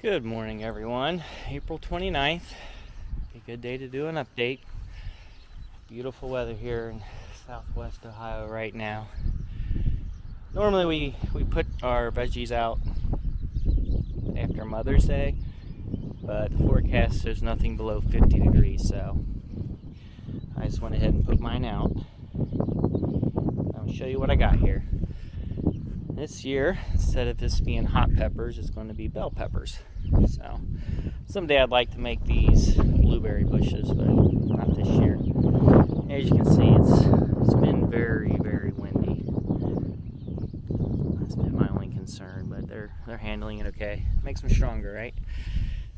Good morning, everyone. April 29th. A good day to do an update. Beautiful weather here in southwest Ohio right now. Normally we put our veggies out after Mother's Day, but the forecast says nothing below 50 degrees, so I just went ahead and put mine out. I'll show you what I got here. This year, instead of this being hot peppers, it's going to be bell peppers. So someday I'd like to make these blueberry bushes, but not this year. As you can see, it's been very, very windy. That's been my only concern, but they're handling it okay. Makes them stronger, right?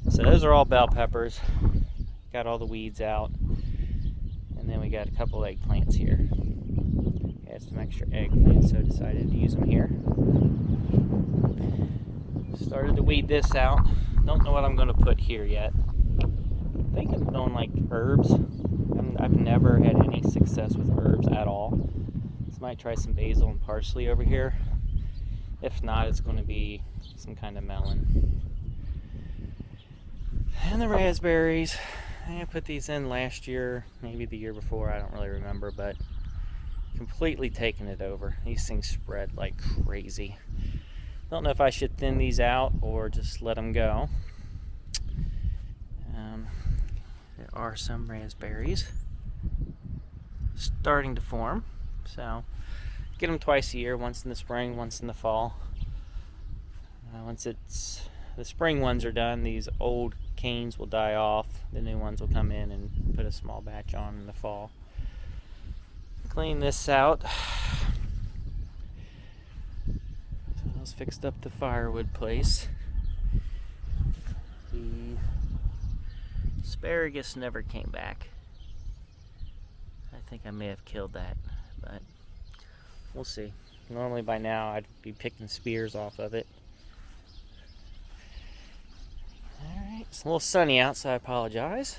So those are all bell peppers. Got all the weeds out, and then we got a couple eggplants here. Had some extra eggplants, so I decided to use them here. Started to weed this out. Don't know what I'm going to put here yet. I think I'm going like herbs. I've never had any success with herbs at all. So might try some basil and parsley over here. If not, it's going to be some kind of melon. And the raspberries. I put these in last year, maybe the year before, I don't really remember, but completely taken it over. These things spread like crazy. Don't know if I should thin these out or just let them go. There are some raspberries starting to form, so get them twice a year, once in the spring, once in the fall. Once the spring ones are done, these old canes will die off. The new ones will come in and put a small batch on in the fall. Clean this out. Fixed up the firewood place. The asparagus never came back. I think I may have killed that, but we'll see. Normally by now I'd be picking spears off of it. Alright, it's a little sunny out, so I apologize.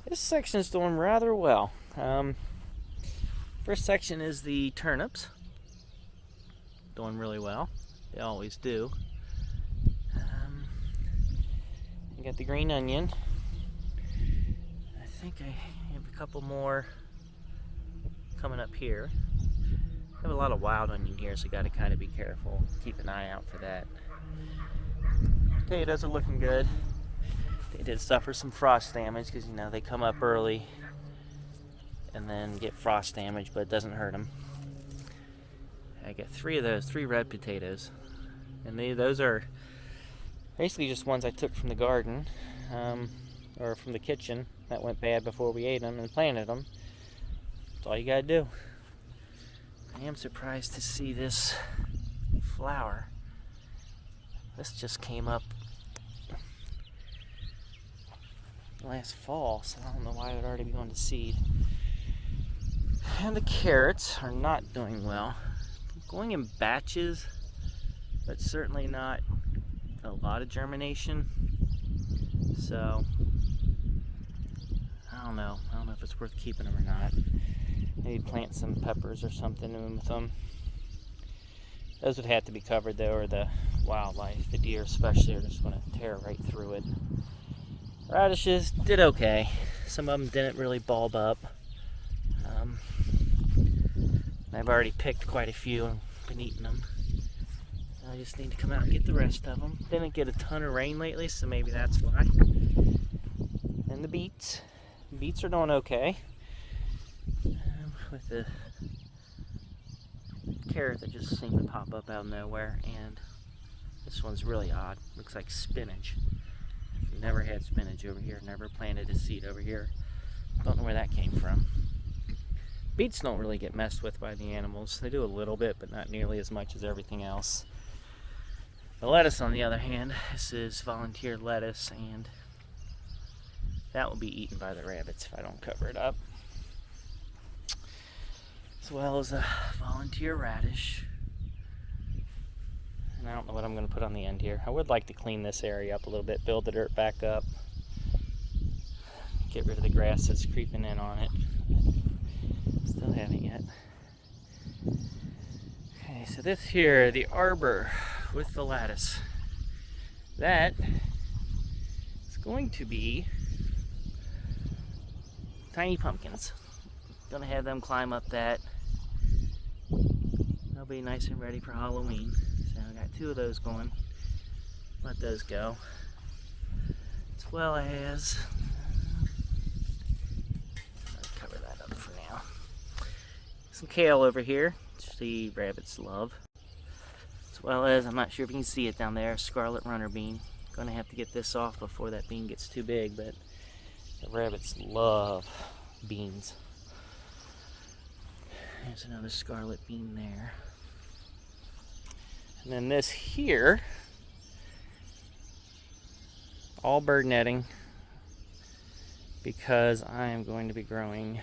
This section is doing rather well. First section is the turnips. Doing really well. They always do. I got the green onion. I think I have a couple more coming up here. I have a lot of wild onion here, so you got to kind of be careful. Keep an eye out for that. Potatoes are looking good. They did suffer some frost damage because, you know, they come up early and then get frost damage, but it doesn't hurt them. I got three of those, 3 red potatoes, and those are basically just ones I took from the garden, or from the kitchen that went bad before we ate them and planted them. That's all you gotta do. I am surprised to see this flower. This just came up last fall, so I don't know why it would already be going to seed. And the carrots are not doing well. Going in batches, but certainly not a lot of germination. So I don't know if it's worth keeping them or not. Maybe plant some peppers or something in with them. Those would have to be covered though, or the wildlife, the deer especially, are just going to tear right through it. Radishes did okay. Some of them didn't really bulb up. I've already picked quite a few and been eating them. I just need to come out and get the rest of them. Didn't get a ton of rain lately, so maybe that's why. And the beets. Beets are doing okay. With the carrot that just seemed to pop up out of nowhere. And this one's really odd. Looks like spinach. If you've never had spinach over here, never planted a seed over here, don't know where that came from. Beets don't really get messed with by the animals. They do a little bit, but not nearly as much as everything else. The lettuce, on the other hand, this is volunteer lettuce, and that will be eaten by the rabbits if I don't cover it up. As well as a volunteer radish. And I don't know what I'm going to put on the end here. I would like to clean this area up a little bit, build the dirt back up, get rid of the grass that's creeping in on it. Still haven't yet. Okay, so this here, the arbor with the lattice. that is going to be tiny pumpkins. Gonna have them climb up that. They'll be nice and ready for Halloween. So I got 2 of those going. Let those go. As well as, I'll cover that up for now. Some kale over here, which the rabbits love. As well as, I'm not sure if you can see it down there, scarlet runner bean. Gonna have to get this off before that bean gets too big, but the rabbits love beans. There's another scarlet bean there. And then this here, all bird netting, because I am going to be growing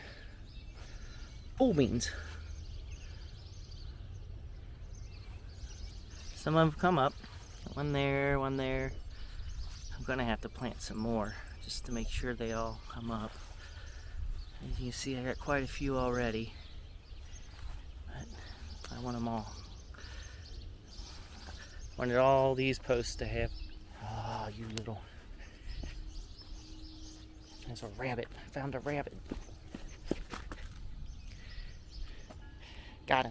pole beans. Some of them come up. One there, one there. I'm going to have to plant some more just to make sure they all come up. As you can see, I got quite a few already. But I want them all. Wanted all these posts to have. Oh, you little. There's a rabbit. I found a rabbit. Got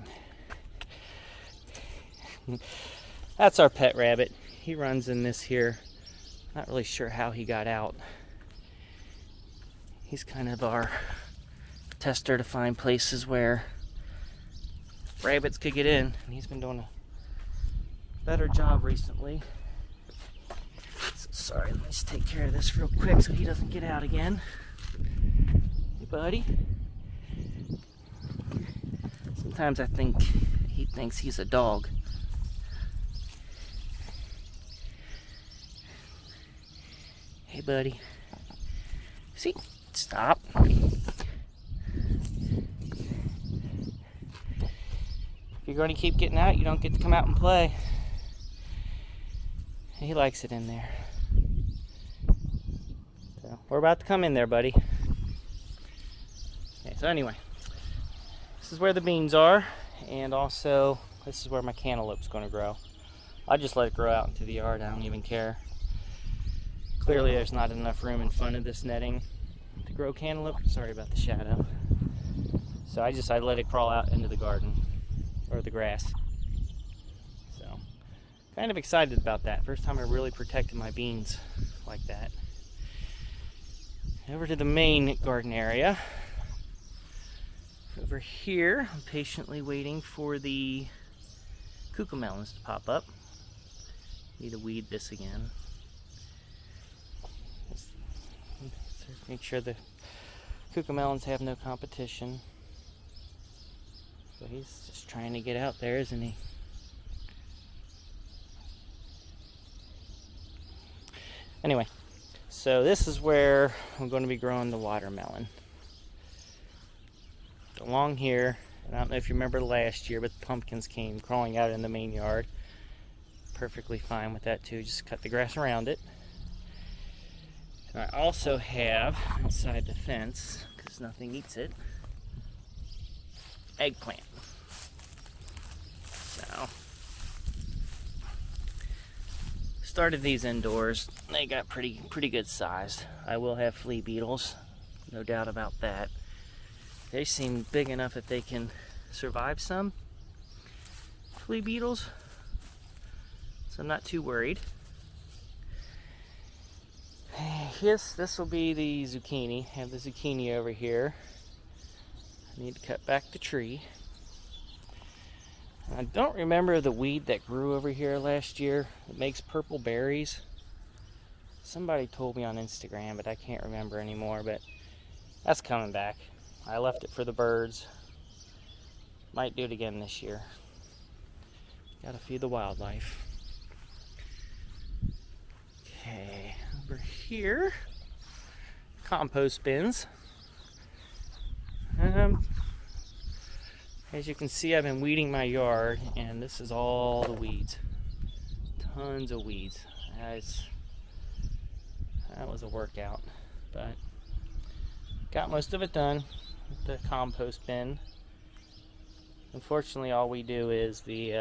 him. That's our pet rabbit. He runs in this here. Not really sure how he got out. He's kind of our tester to find places where rabbits could get in. And he's been doing a better job recently. So sorry, let me just take care of this real quick so he doesn't get out again. Hey, buddy. Sometimes I think he thinks he's a dog. Hey, buddy. See? Stop. If you're going to keep getting out, you don't get to come out and play. He likes it in there. So, we're about to come in there, buddy. Okay, so anyway, this is where the beans are, and also this is where my cantaloupe's going to grow. I just let it grow out into the yard. I don't even care. Clearly there's not enough room in front of this netting to grow cantaloupe. Sorry about the shadow. So I let it crawl out into the garden, or the grass. So, kind of excited about that. First time I really protected my beans like that. Over to the main garden area. Over here, I'm patiently waiting for the cucamelons to pop up. Need to weed this again. Make sure the cucamelons have no competition. So he's just trying to get out there, isn't he? Anyway, so this is where I'm going to be growing the watermelon. Along here, and I don't know if you remember last year, but the pumpkins came crawling out in the main yard. Perfectly fine with that too, just cut the grass around it. I also have, inside the fence, because nothing eats it, eggplant. So, started these indoors. They got pretty good sized. I will have flea beetles, no doubt about that. They seem big enough that they can survive some flea beetles, so I'm not too worried. Yes, this will be the zucchini. I have the zucchini over here. I need to cut back the tree. I don't remember the weed that grew over here last year. It makes purple berries. Somebody told me on Instagram, but I can't remember anymore. But that's coming back. I left it for the birds. Might do it again this year. Gotta feed the wildlife. Okay, over here, compost bins. As you can see, I've been weeding my yard, and this is all the weeds. Tons of weeds. That was a workout, but got most of it done with the compost bin. Unfortunately, all we do is the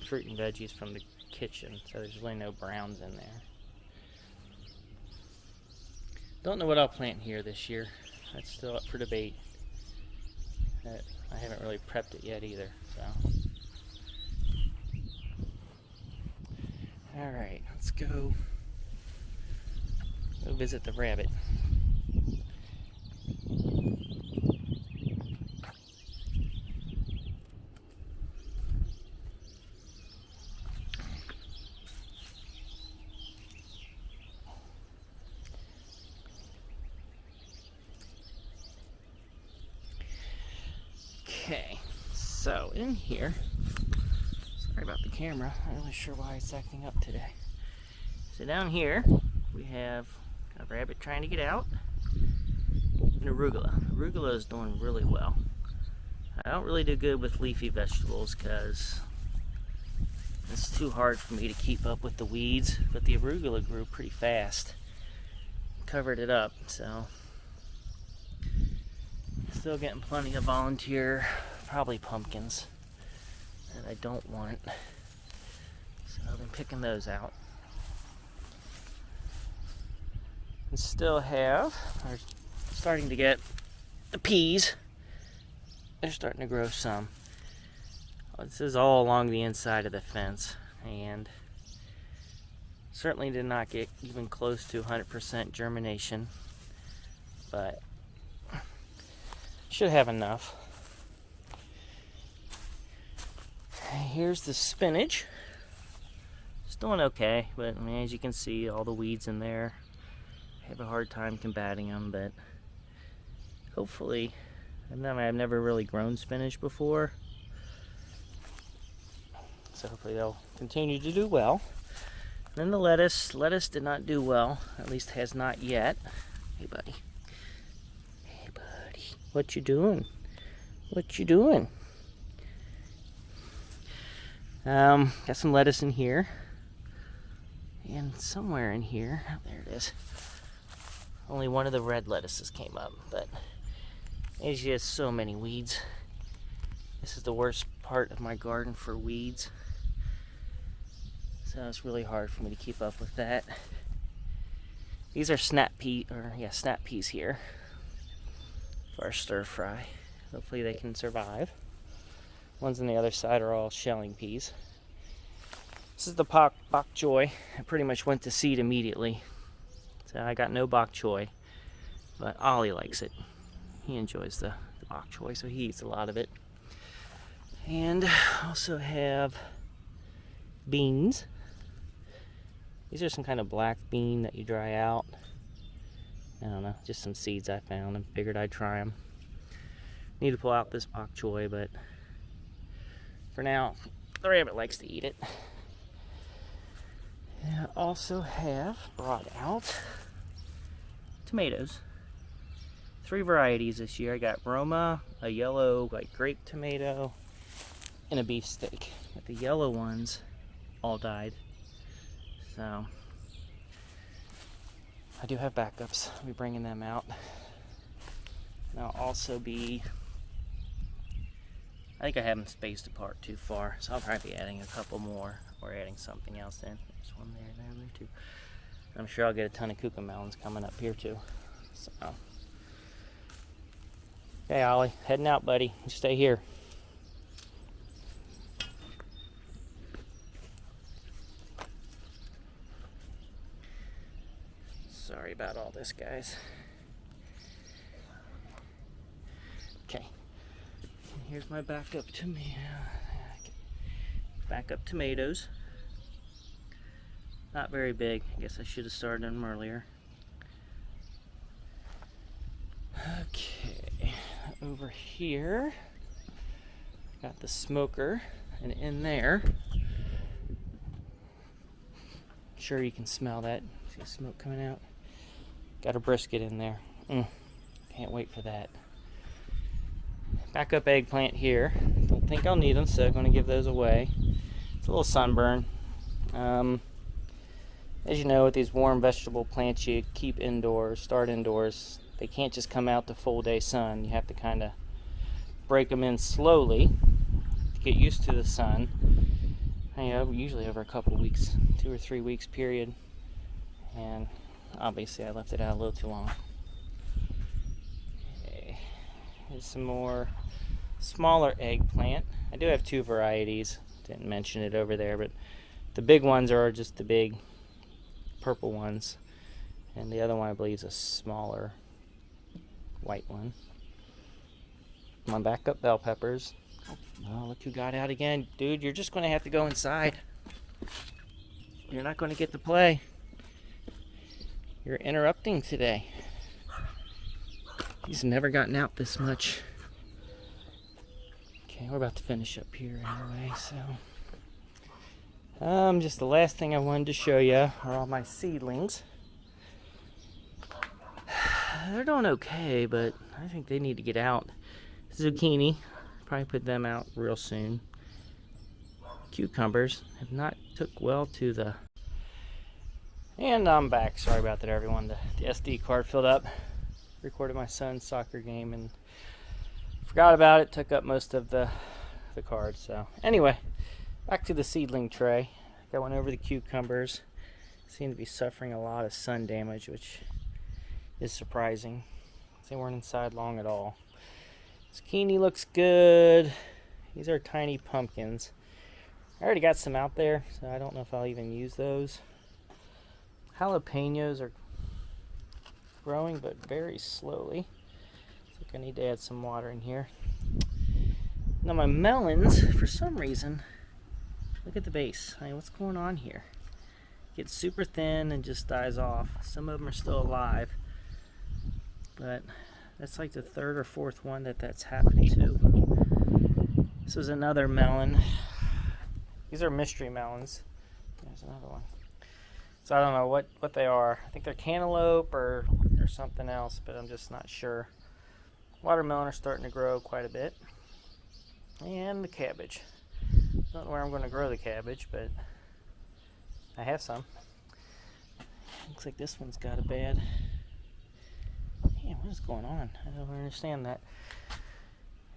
fruit and veggies from the kitchen, so there's really no browns in there. Don't know what I'll plant here this year. That's still up for debate. I haven't really prepped it yet either, so. Alright, let's go visit the rabbit. Okay, so in here, sorry about the camera, I'm not really sure why it's acting up today. So down here, we have a rabbit trying to get out, and arugula. Arugula is doing really well. I don't really do good with leafy vegetables because it's too hard for me to keep up with the weeds, but the arugula grew pretty fast. Covered it up, so still getting plenty of volunteer, probably pumpkins that I don't want. So I've been picking those out. And still are starting to get the peas. They're starting to grow some. This is all along the inside of the fence, and certainly did not get even close to 100% germination, but should have enough. Here's the spinach. It's doing okay, but I mean, as you can see, all the weeds in there. I have a hard time combating them, but hopefully, I've never really grown spinach before, so hopefully they'll continue to do well. And then the lettuce did not do well, at least has not yet. Hey buddy. Hey buddy. What you doing? What you doing? Got some lettuce in here. And somewhere in here, oh, there it is. Only one of the red lettuces came up, but there's just so many weeds. This is the worst part of my garden for weeds. So it's really hard for me to keep up with that. These are snap peas here for our stir fry. Hopefully they can survive. Ones on the other side are all shelling peas. This is the bok choy. It pretty much went to seed immediately. So I got no bok choy, but Ollie likes it. He enjoys the bok choy, so he eats a lot of it. And also have beans. These are some kind of black bean that you dry out. I don't know, just some seeds I found and figured I'd try them. Need to pull out this bok choy, but for now, the rabbit likes to eat it. And I also have brought out tomatoes. 3 varieties this year. I got Roma, a yellow grape tomato, and a beefsteak. But the yellow ones all died. So I do have backups. I'll be bringing them out. And I'll also be, I think I have them spaced apart too far, so I'll probably be adding a couple more or adding something else in. There's one there too. I'm sure I'll get a ton of cucamelons coming up here too. So, okay, Ollie, heading out, buddy. You stay here. Sorry about all this, guys. Okay, here's my backup tomatoes. Not very big. I guess I should have started them earlier. Okay, over here, got the smoker, and in there, sure you can smell that. See the smoke coming out? Got a brisket in there. Can't wait for that. Backup eggplant here. Don't think I'll need them, so I'm going to give those away. It's a little sunburn. As you know, with these warm vegetable plants you keep indoors, start indoors, they can't just come out to full day sun. You have to kind of break them in slowly to get used to the sun. Usually over a couple weeks, 2 or 3 weeks period, and obviously I left it out a little too long. Okay. Here's some more smaller eggplant. I do have 2 varieties, didn't mention it over there, but the big ones are just the big purple ones, and the other one I believe is a smaller white one. My backup bell peppers. Oh, look who got out again. Dude, you're just going to have to go inside. You're not going to get to play. You're interrupting today. He's never gotten out this much. Okay, we're about to finish up here anyway, so. Just the last thing I wanted to show you are all my seedlings. They're doing okay, but I think they need to get out. Zucchini, probably put them out real soon. Cucumbers have not took well to the... And I'm back. Sorry about that, everyone. The SD card filled up. Recorded my son's soccer game and forgot about it. Took up most of the cards. So anyway, back to the seedling tray. Got one over the cucumbers. Seem to be suffering a lot of sun damage, which is surprising. They weren't inside long at all. Zucchini looks good. These are tiny pumpkins. I already got some out there, so I don't know if I'll even use those. Jalapenos are growing, but very slowly. I think I need to add some water in here. Now my melons, for some reason, look at the base. I mean, what's going on here? It gets super thin and just dies off. Some of them are still alive, but that's like the 3rd or 4th one that's happened to. This was another melon. These are mystery melons. There's another one. So I don't know what they are. I think they're cantaloupe or something else, but I'm just not sure. Watermelon are starting to grow quite a bit. And the cabbage. Don't know where I'm going to grow the cabbage, but I have some. Looks like this one's got a bad... Man, what is going on? I don't understand that.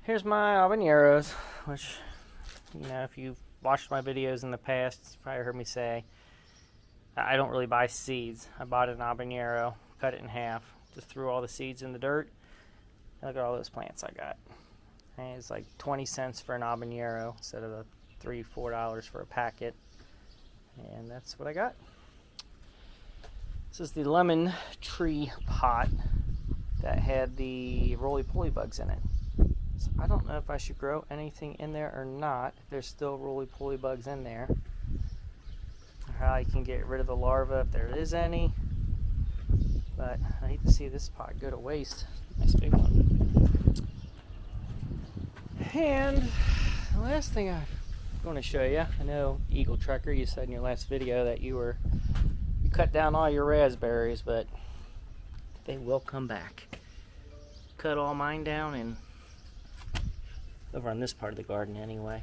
Here's my habaneros, which, you know, if you've watched my videos in the past, you probably heard me say, I don't really buy seeds. I bought an habanero, cut it in half, just threw all the seeds in the dirt. Look at all those plants I got. And it's like 20 cents for an habanero instead of the $3-4 for a packet. And that's what I got. This is the lemon tree pot that had the roly-poly bugs in it. So I don't know if I should grow anything in there or not, if there's still roly-poly bugs in there. Or how I can get rid of the larva if there is any. But I hate to see this pot go to waste. Nice big one. And the last thing I'm going to show you, I know Eagle Trekker, you said in your last video that you cut down all your raspberries, but they will come back. Cut all mine down and over on this part of the garden anyway.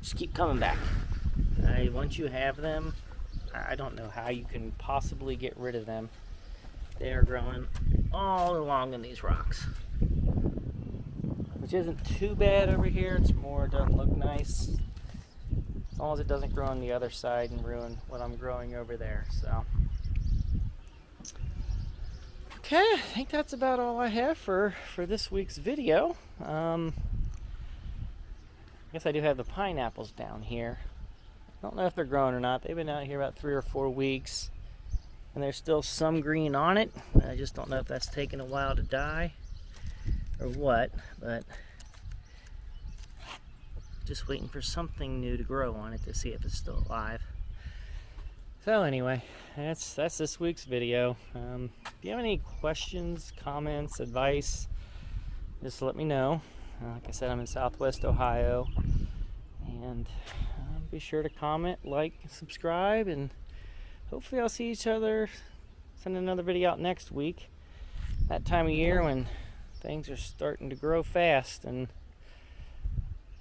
Just keep coming back. Once you have them, I don't know how you can possibly get rid of them. They are growing all along in these rocks, which isn't too bad over here. It's more, doesn't look nice, as long as it doesn't grow on the other side and ruin what I'm growing over there. So okay, I think that's about all I have for this week's video. I guess I do have the pineapples down here. I don't know if they're growing or not. They've been out here about 3 or 4 weeks, and there's still some green on it. I just don't know if that's taken a while to die or what, but just waiting for something new to grow on it to see if it's still alive. So anyway, that's this week's video. If you have any questions, comments, advice, just let me know. Like I said, I'm in Southwest Ohio, and be sure to comment, like, subscribe, and hopefully I'll see each other, send another video out next week. That time of year when things are starting to grow fast, and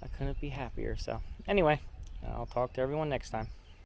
I couldn't be happier. So anyway, I'll talk to everyone next time.